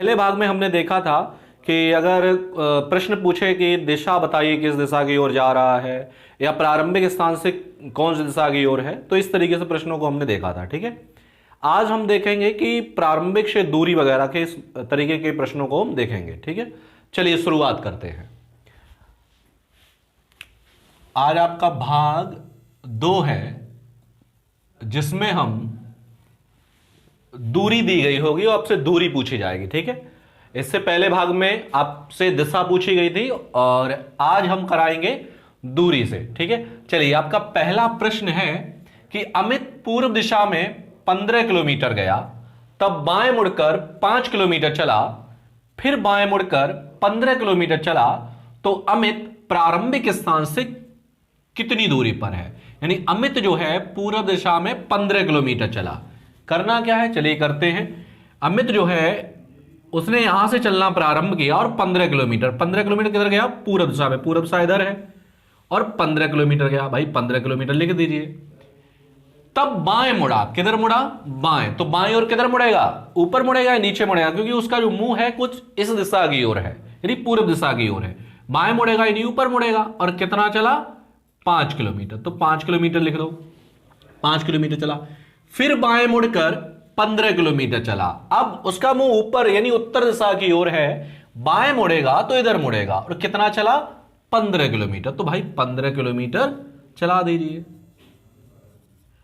पहले भाग में हमने देखा था कि अगर प्रश्न पूछे कि दिशा बताइए किस दिशा की ओर जा रहा है या प्रारंभिक स्थान से कौन सी दिशा की ओर है, तो इस तरीके से प्रश्नों को हमने देखा था। ठीक है, आज हम देखेंगे कि प्रारंभिक से दूरी वगैरह के इस तरीके के प्रश्नों को हम देखेंगे। ठीक है, चलिए शुरुआत करते हैं। आज आपका भाग 2 है जिसमें हम दूरी दी गई होगी और आपसे दूरी पूछी जाएगी। ठीक है, इससे पहले भाग में आपसे दिशा पूछी गई थी और आज हम कराएंगे दूरी से। ठीक है, चलिए आपका पहला प्रश्न है कि अमित पूर्व दिशा में 15 किलोमीटर गया, तब बाएं मुड़कर 5 किलोमीटर चला, फिर बाएं मुड़कर 15 किलोमीटर चला, तो अमित प्रारंभिक स्थान से कितनी दूरी पर है। यानी अमित जो है पूर्व दिशा में 15 किलोमीटर चला, करना क्या है, चलिए करते हैं। अमित जो है उसने यहां से चलना प्रारंभ किया और 15 किलोमीटर किधर गया, पूर्व दिशा में, पूर्व दिशा इधर है, और 15 किलोमीटर गया। भाई 15 किलोमीटर लिख दीजिए। तब बाएं मुड़ा, किधर मुड़ा, बाएं, तो बाएं और किधर मुड़ेगा, ऊपर मुड़ेगा या नीचे मुड़ेगा, क्योंकि उसका जो मुंह है कुछ इस दिशा की ओर है, यानी पूर्व दिशा की ओर है। बाएं मुड़ेगा यानी ऊपर मुड़ेगा। और कितना चला, 5 किलोमीटर, तो 5 किलोमीटर लिख दो। 5 किलोमीटर चला, फिर बाएं मुड़कर 15 किलोमीटर चला। अब उसका मुंह ऊपर यानी उत्तर दिशा की ओर है, बाएं मुड़ेगा तो इधर मुड़ेगा। और कितना चला, 15 किलोमीटर, तो भाई 15 किलोमीटर चला दीजिए।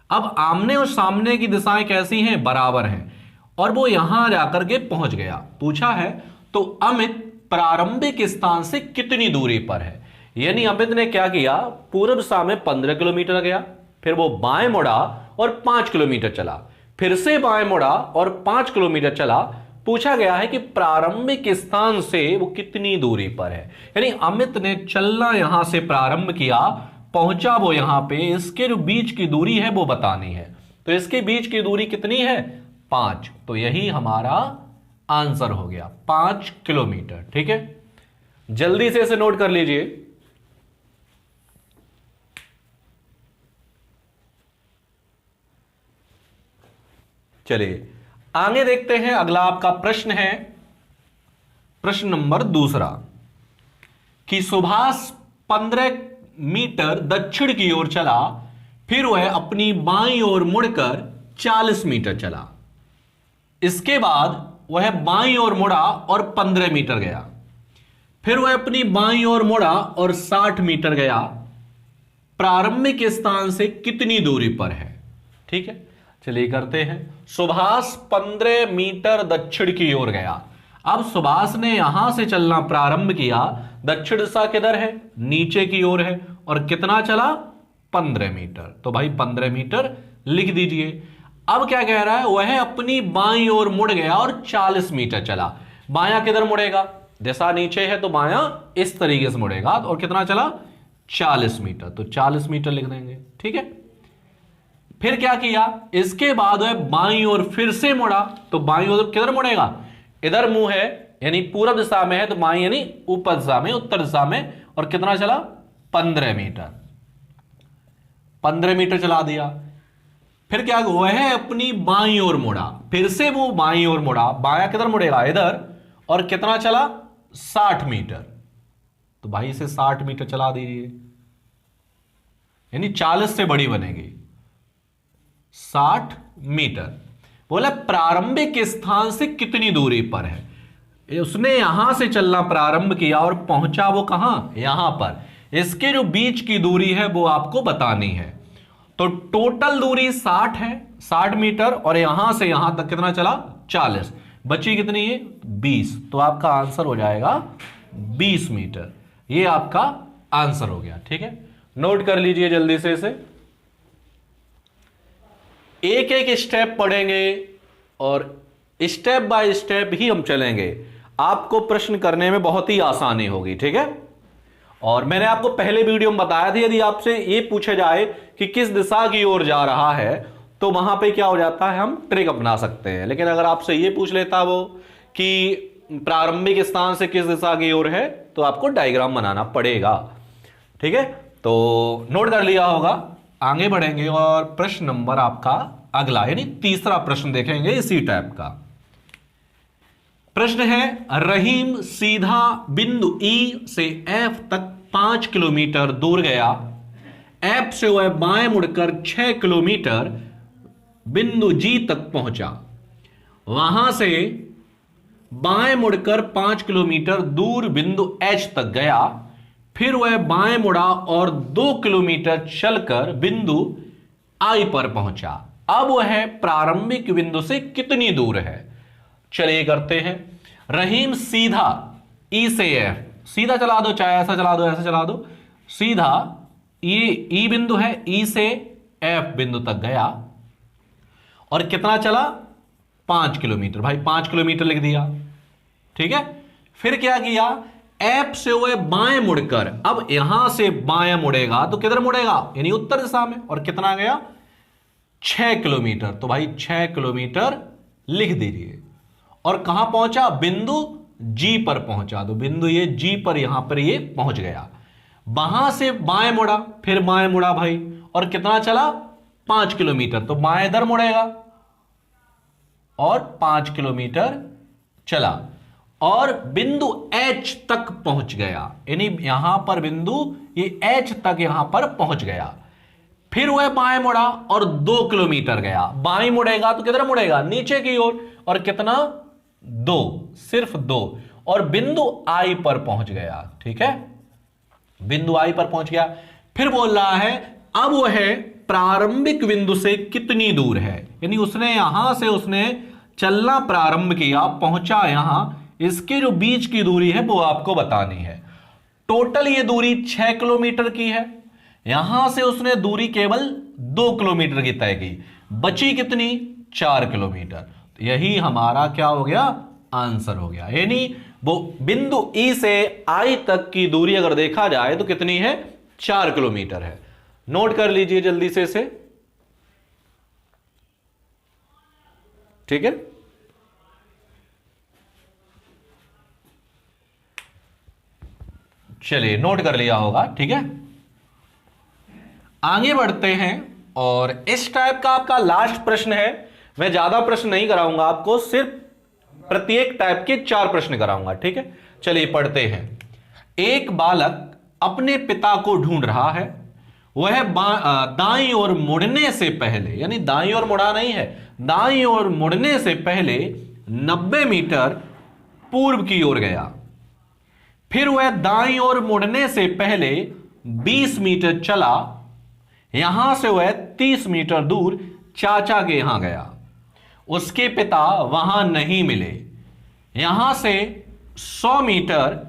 अब आमने और सामने की दिशाएं कैसी हैं, बराबर हैं, और वो यहां जाकर के पहुंच गया। पूछा है तो अमित प्रारंभिक स्थान से कितनी दूरी पर है। यानी अमित ने क्या किया, पूर्व दिशा में 15 किलोमीटर गया, फिर वो बाएं मुड़ा और 5 किलोमीटर चला, फिर से बाएं मुड़ा और 5 किलोमीटर चला। पूछा गया है कि प्रारंभिक स्थान से वो कितनी दूरी पर है। यानी अमित ने चलना यहां से प्रारंभ किया, पहुंचा वो यहां पे, इसके जो बीच की दूरी है वो बतानी है। तो इसके बीच की दूरी कितनी है, 5, तो यही हमारा आंसर हो गया, 5 किलोमीटर। ठीक है, जल्दी से इसे नोट कर लीजिए। चलिए आगे देखते हैं। अगला आपका प्रश्न है, प्रश्न नंबर 2 कि सुभाष 15 मीटर दक्षिण की ओर चला, फिर वह अपनी बाईं ओर मुड़कर 40 मीटर चला। इसके बाद वह बाईं ओर मुड़ा और 15 मीटर गया, फिर वह अपनी बाईं ओर मुड़ा और 60 मीटर गया। प्रारंभिक स्थान से कितनी दूरी पर है। ठीक है, चलिए करते हैं। सुभाष 15 मीटर दक्षिण की ओर गया। अब सुभाष ने यहां से चलना प्रारंभ किया, दक्षिण दिशा किधर है, नीचे की ओर है, और कितना चला, 15 मीटर, तो भाई 15 मीटर लिख दीजिए। अब क्या कह रहा है, वह अपनी बाईं ओर मुड़ गया और 40 मीटर चला। बायां किधर मुड़ेगा, दिशा नीचे है तो बायां इस तरीके से मुड़ेगा, और कितना चला, 40 मीटर, तो 40 मीटर लिख देंगे। ठीक है, फिर क्या किया, इसके बाद वह बाईं ओर फिर से मुड़ा, तो बाईं ओर किधर मुड़ेगा, इधर मुंह है यानी पूर्व दिशा में है, तो बाईं यानी ऊपर दिशा में, उत्तर दिशा में, और कितना चला, 15 मीटर, 15 मीटर चला दिया। फिर क्या, वह अपनी बाईं ओर मुड़ा, फिर से वो बाईं ओर मुड़ा, बायां किधर मुड़ेगा, इधर, और कितना चला, 60 मीटर, तो भाई इसे 60 मीटर चला दीजिए, यानी 40 से बड़ी बनेगी, 60 मीटर। बोला प्रारंभिक स्थान से कितनी दूरी पर है। उसने यहां से चलना प्रारंभ किया और पहुंचा वो कहां, यहां पर, इसके जो बीच की दूरी है वो आपको बतानी है। तो टोटल दूरी 60 है, 60 मीटर, और यहां से यहां तक कितना चला, 40, बची कितनी है, 20, तो आपका आंसर हो जाएगा 20 मीटर। ये आपका आंसर हो गया। ठीक है, नोट कर लीजिए जल्दी से इसे। एक एक स्टेप पढ़ेंगे और स्टेप बाय स्टेप ही हम चलेंगे, आपको प्रश्न करने में बहुत ही आसानी होगी। ठीक है, और मैंने आपको पहले वीडियो में बताया था, यदि आपसे ये पूछा जाए कि किस दिशा की ओर जा रहा है, तो वहां पे क्या हो जाता है, हम ट्रिक अपना सकते हैं। लेकिन अगर आपसे ये पूछ लेता वो कि प्रारंभिक स्थान से किस दिशा की ओर है, तो आपको डायग्राम बनाना पड़ेगा। ठीक है, तो नोट कर लिया होगा। आगे बढ़ेंगे और प्रश्न नंबर आपका अगला यानी तीसरा प्रश्न देखेंगे इसी टाइप का। प्रश्न है, रहीम सीधा बिंदु ई से एफ तक 5 किलोमीटर दूर गया। एफ से वह बाएं मुड़कर 6 किलोमीटर बिंदु जी तक पहुंचा। वहां से बाएं मुड़कर 5 किलोमीटर दूर बिंदु एच तक गया। फिर वह बाएं मुड़ा और 2 किलोमीटर चलकर बिंदु आई पर पहुंचा। अब वह प्रारंभिक बिंदु से कितनी दूर है? चलिए करते हैं। रहीम सीधा ई से एफ, सीधा चला दो, चाहे ऐसा चला दो ऐसा चला दो, सीधा ये ई बिंदु है, ई से एफ बिंदु तक गया और कितना चला? 5 किलोमीटर। भाई 5 किलोमीटर लिख दिया, ठीक है। फिर क्या किया? एफ से वह बाएं मुड़कर, अब यहां से बाएं मुड़ेगा तो किधर मुड़ेगा? यानी उत्तर दिशा में। और कितना गया? 6 किलोमीटर। तो भाई 6 किलोमीटर लिख दीजिए। और कहां पहुंचा? बिंदु जी पर पहुंचा। तो बिंदु ये जी पर, यहां पर ये पहुंच गया। वहां से बाएं मुड़ा, फिर बाएं मुड़ा भाई, और कितना चला? 5 किलोमीटर। तो बाएं इधर मुड़ेगा और 5 किलोमीटर चला और बिंदु H तक पहुंच गया। यानी यहां पर बिंदु ये H तक यहां पर पहुंच गया। फिर वह बाएं मुड़ा और 2 किलोमीटर गया। बाएं मुड़ेगा तो किधर मुड़ेगा? नीचे की ओर। और कितना? 2, सिर्फ 2। और बिंदु I पर पहुंच गया, ठीक है। बिंदु I पर पहुंच गया। फिर बोल रहा है अब वह प्रारंभिक बिंदु से कितनी दूर है। यानी उसने यहां से उसने चलना प्रारंभ किया, पहुंचा यहां, इसके जो बीच की दूरी है वो आपको बतानी है। टोटल ये दूरी 6 किलोमीटर की है। यहां से उसने दूरी केवल 2 किलोमीटर की तय की, बची कितनी? 4 किलोमीटर। यही हमारा क्या हो गया? आंसर हो गया। यानी वो बिंदु ई से आई तक की दूरी अगर देखा जाए तो कितनी है? 4 किलोमीटर है। नोट कर लीजिए जल्दी से इसे, ठीक है। चलिए नोट कर लिया होगा, ठीक है। आगे बढ़ते हैं और इस टाइप का आपका लास्ट प्रश्न है। मैं ज्यादा प्रश्न नहीं कराऊंगा आपको, सिर्फ प्रत्येक टाइप के 4 प्रश्न कराऊंगा, ठीक है। चलिए पढ़ते हैं। एक बालक अपने पिता को ढूंढ रहा है। वह दाईं ओर मुड़ने से पहले, यानी दाईं ओर मुड़ा नहीं है, दाईं ओर मुड़ने से पहले 90 मीटर पूर्व की ओर गया। फिर वह दाईं ओर मुड़ने से पहले 20 मीटर चला। यहां से वह 30 मीटर दूर चाचा के यहां गया। उसके पिता वहां नहीं मिले। यहां से 100 मीटर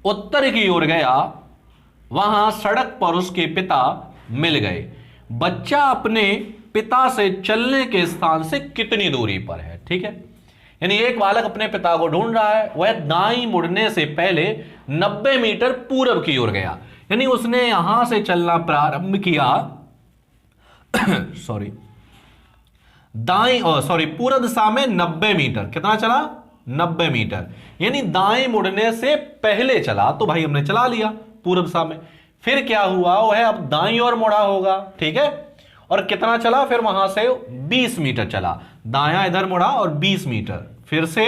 उत्तर की ओर गया। वहां सड़क पर उसके पिता मिल गए। बच्चा अपने पिता से चलने के स्थान से कितनी दूरी पर है, ठीक है। यानी एक बालक अपने पिता को ढूंढ रहा है। वह दाईं मुड़ने से पहले 90 मीटर पूर्व की ओर गया। यानी उसने यहां से चलना प्रारंभ किया पूर्व दिशा में 90 मीटर। कितना चला? 90 मीटर। यानी दाएं मुड़ने से पहले चला, तो भाई हमने चला लिया पूर्व दिशा में। फिर क्या हुआ? वह अब दाईं ओर मुड़ा होगा, ठीक है। और कितना चला? फिर वहां से 20 मीटर चला। दायां इधर मुड़ा और 20 मीटर फिर से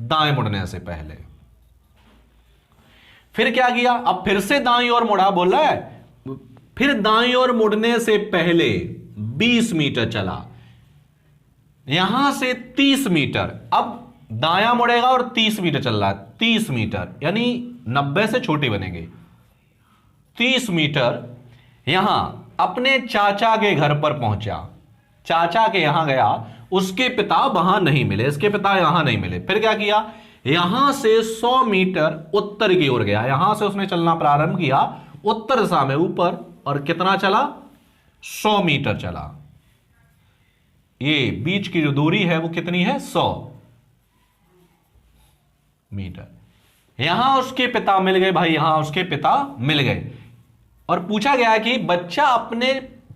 दाएं मुड़ने से पहले। फिर क्या किया? अब फिर से दाईं ओर मुड़ा, बोल रहा है। फिर दाईं ओर मुड़ने से पहले 20 मीटर चला। यहां से 30 मीटर, अब दायां मुड़ेगा और 30 मीटर चल रहा है। 30 मीटर यानी 90 से छोटी बनेगी। 30 मीटर यहां अपने चाचा के घर पर पहुंचा। चाचा के यहां गया। उसके पिता वहां नहीं मिले, इसके पिता यहां नहीं मिले। फिर क्या किया? यहां से 100 मीटर उत्तर की ओर गया। यहां से उसने चलना प्रारंभ किया उत्तर दिशा में ऊपर। और कितना चला? 100 मीटर चला। ये बीच की जो दूरी है वो कितनी है? 100 मीटर। यहां उसके पिता मिल गए। भाई यहां उसके पिता मिल गए और पूछा गया कि बच्चा अपने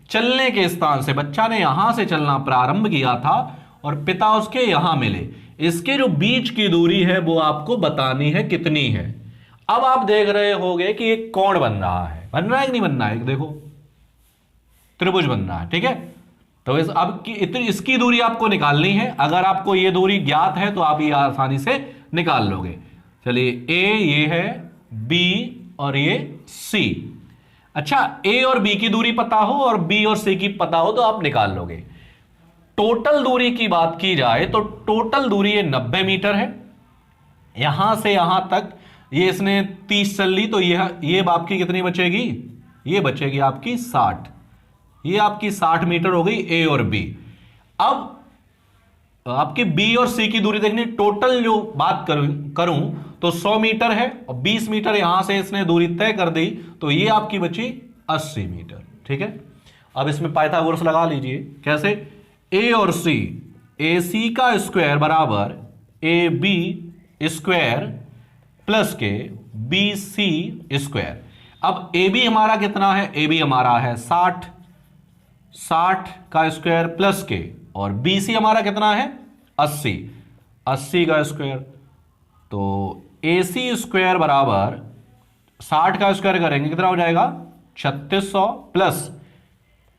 चलने के स्थान से, बच्चा ने यहां से चलना प्रारंभ किया था और पिता उसके यहां मिले। इसके जो बीच की दूरी है वो आपको बतानी है कितनी है। अब आप देख रहे होंगे कि एक कोण बन रहा है। बन रहा है कि नहीं बन रहा है? देखो त्रिभुज बन रहा है, ठीक है। तो अब इसकी दूरी आपको निकालनी है। अगर आपको ये दूरी ज्ञात है तो आप ये आसानी से निकाल लोगे। चलिए ए ये है, बी और ये सी। अच्छा, ए और बी की दूरी पता हो और बी और सी की पता हो तो आप निकाल लोगे। टोटल दूरी की बात की जाए तो टोटल दूरी ये 90 मीटर है। यहां से यहां तक ये इसने 30 चल ली तो ये आपकी कितनी बचेगी, ये बचेगी आपकी 60। ये आपकी 60 मीटर हो गई ए और बी। अब आपकी बी और सी की दूरी देखनी, टोटल जो बात करूं तो 100 मीटर है और 20 मीटर यहां से इसने दूरी तय कर दी तो ये आपकी बची 80 मीटर। ठीक है, अब इसमें पाइथागोरस लगा लीजिए। कैसे? ए और सी, ए सी का स्क्वायर बराबर ए बी स्क्वायर प्लस के बी सी स्क्वायर। अब ए बी हमारा कितना है, ए बी हमारा है 60, 60 का स्क्वायर प्लस के, और बी सी हमारा कितना है 80, 80 का स्क्वायर। तो ए सी स्क्वायर बराबर 60 का स्क्वायर करेंगे कितना हो जाएगा 3600 प्लस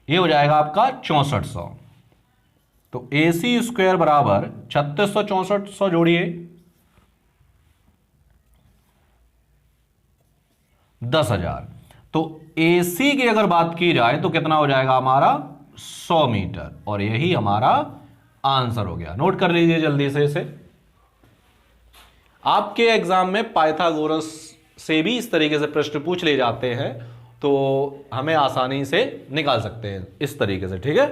ये हो जाएगा आपका 6400। तो ए सी स्क्वायर बराबर 3600 6400 जोड़िए 10,000। तो ए सी की अगर बात की जाए तो कितना हो जाएगा हमारा 100 मीटर, और यही हमारा आंसर हो गया। नोट कर लीजिए जल्दी से इसे। आपके एग्जाम में पाइथागोरस से भी इस तरीके से प्रश्न पूछ लिए जाते हैं तो हमें आसानी से निकाल सकते हैं इस तरीके से। ठीक है,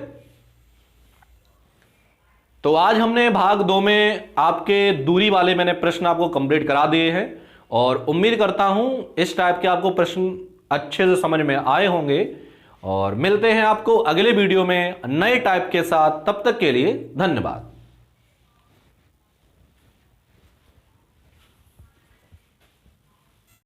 तो आज हमने भाग 2 में आपके दूरी वाले मैंने प्रश्न आपको कंप्लीट करा दिए हैं और उम्मीद करता हूं इस टाइप के आपको प्रश्न अच्छे से समझ में आए होंगे। और मिलते हैं आपको अगले वीडियो में नए टाइप के साथ। तब तक के लिए धन्यवाद।